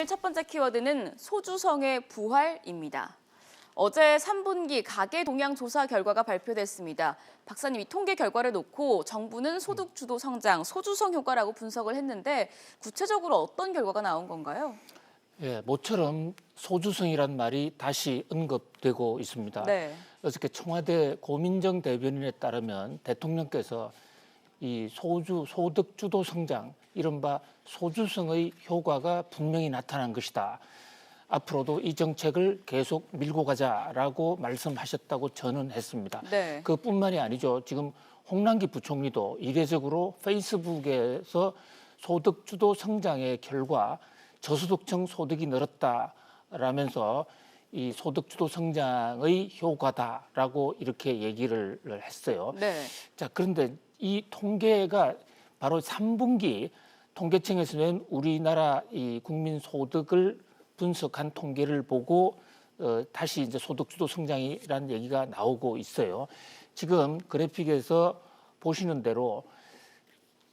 오늘 첫 번째 키워드는 소주성의 부활입니다. 어제 3분기 가계 동향 조사 결과가 발표됐습니다. 박사님, 이 통계 결과를 놓고 정부는 소득 주도 성장, 소주성 효과라고 분석을 했는데 구체적으로 어떤 결과가 나온 건가요? 예, 모처럼 소주성이란 말이 다시 언급되고 있습니다. 네. 어저께 청와대 고민정 대변인에 따르면 대통령께서 이 소득 주도 성장, 이른바 소주성의 효과가 분명히 나타난 것이다. 앞으로도 이 정책을 계속 밀고 가자라고 말씀하셨다고 전언했습니다. 네. 그뿐만이 아니죠. 지금 홍남기 부총리도 이례적으로 페이스북에서 소득 주도 성장의 결과 저소득층 소득이 늘었다라면서 이 소득 주도 성장의 효과다라고 이렇게 얘기를 했어요. 네. 자, 그런데 이 통계가 바로 3분기 통계청에서 낸 우리나라 이 국민 소득을 분석한 통계를 보고 다시 이제 소득 주도 성장이라는 얘기가 나오고 있어요. 지금 그래픽에서 보시는 대로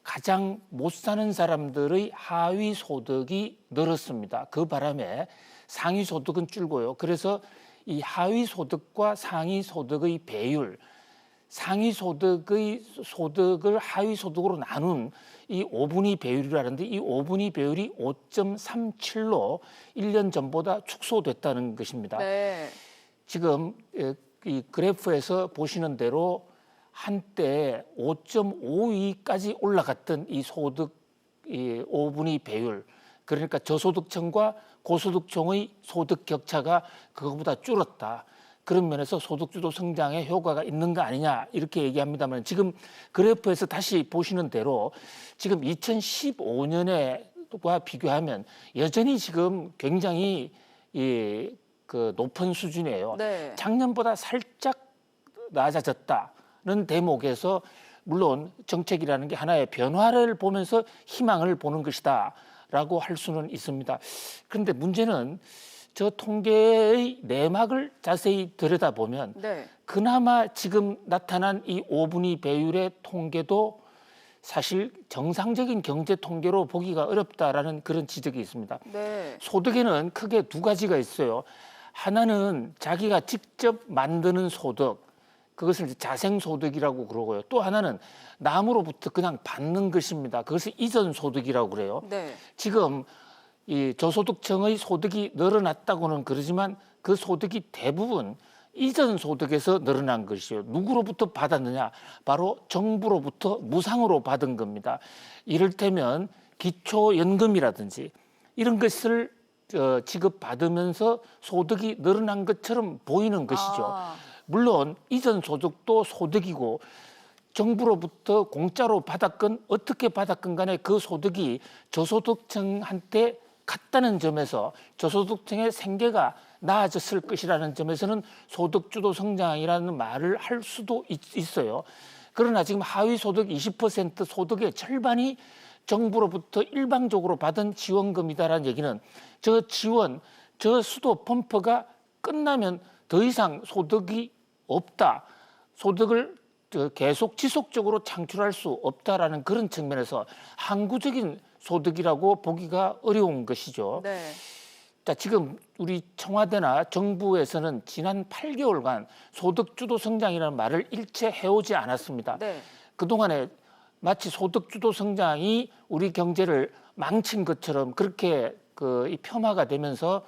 가장 못 사는 사람들의 하위 소득이 늘었습니다. 그 바람에 상위 소득은 줄고요. 그래서 이 하위 소득과 상위 소득의 배율, 상위 소득을 하위 소득으로 나눈 이 5분위 배율이라는데 이 5분위 배율이 5.37로 1년 전보다 축소됐다는 것입니다. 네. 지금 이 그래프에서 보시는 대로 한때 5.52까지 올라갔던 이 소득 이 5분위 배율, 그러니까 저소득층과 고소득층의 소득 격차가 그것보다 줄었다. 그런 면에서 소득주도 성장에 효과가 있는 거 아니냐 이렇게 얘기합니다만 지금 그래프에서 다시 보시는 대로 지금 2015년에와 비교하면 여전히 지금 굉장히 그 높은 수준이에요. 네. 작년보다 살짝 낮아졌다는 대목에서 물론 정책이라는 게 하나의 변화를 보면서 희망을 보는 것이다라고 할 수는 있습니다. 그런데 문제는 저 통계의 내막을 자세히 들여다보면 네. 그나마 지금 나타난 이 5분위 배율의 통계도 사실 정상적인 경제 통계로 보기가 어렵다라는 그런 지적이 있습니다. 네. 소득에는 크게 두 가지가 있어요. 하나는 자기가 직접 만드는 소득, 그것을 이제 자생소득이라고 그러고요. 또 하나는 남으로부터 그냥 받는 것입니다. 그것을 이전소득이라고 그래요. 네. 지금 이 저소득층의 소득이 늘어났다고는 그러지만 그 소득이 대부분 이전 소득에서 늘어난 것이요. 누구로부터 받았느냐? 바로 정부로부터 무상으로 받은 겁니다. 이를테면 기초연금이라든지 이런 것을 지급받으면서 소득이 늘어난 것처럼 보이는 것이죠. 물론 이전 소득도 소득이고 정부로부터 공짜로 받았건 어떻게 받았건 간에 그 소득이 저소득층한테 갔다는 점에서 저소득층의 생계가 나아졌을 것이라는 점에서는 소득주도 성장이라는 말을 할 수도 있어요. 그러나 지금 하위 소득 20% 소득의 절반이 정부로부터 일방적으로 받은 지원금이다라는 얘기는 저 지원, 저 수도 펌프가 끝나면 더 이상 소득이 없다. 소득을 계속 지속적으로 창출할 수 없다라는 그런 측면에서 항구적인 소득이라고 보기가 어려운 것이죠. 네. 자, 지금 우리 청와대나 정부에서는 지난 8개월간 소득주도 성장이라는 말을 일체 해오지 않았습니다. 네. 그동안에 마치 소득주도 성장이 우리 경제를 망친 것처럼 그렇게 이 폄하가 되면서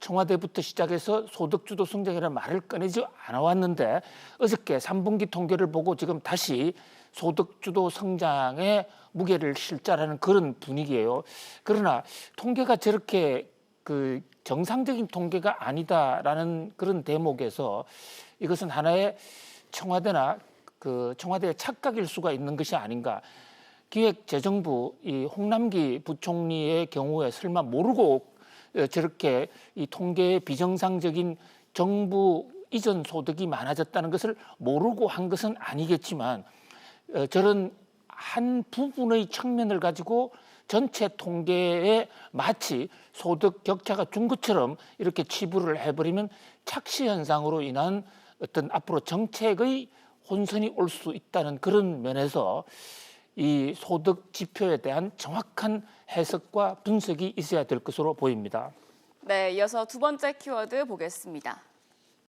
청와대부터 시작해서 소득주도 성장이라는 말을 꺼내지 않아왔는데 어저께 3분기 통계를 보고 지금 다시 소득주도 성장에 무게를 실자라는 그런 분위기예요. 그러나 통계가 저렇게 정상적인 통계가 아니다라는 그런 대목에서 이것은 하나의 청와대나 청와대의 착각일 수가 있는 것이 아닌가. 기획재정부 이 홍남기 부총리의 경우에 설마 모르고 저렇게 이 통계의 비정상적인 정부 이전 소득이 많아졌다는 것을 모르고 한 것은 아니겠지만 저런 한 부분의 측면을 가지고 전체 통계에 마치 소득 격차가 준 것처럼 이렇게 치부를 해버리면 착시 현상으로 인한 어떤 앞으로 정책의 혼선이 올 수 있다는 그런 면에서 이 소득 지표에 대한 정확한 해석과 분석이 있어야 될 것으로 보입니다. 네, 이어서 두 번째 키워드 보겠습니다.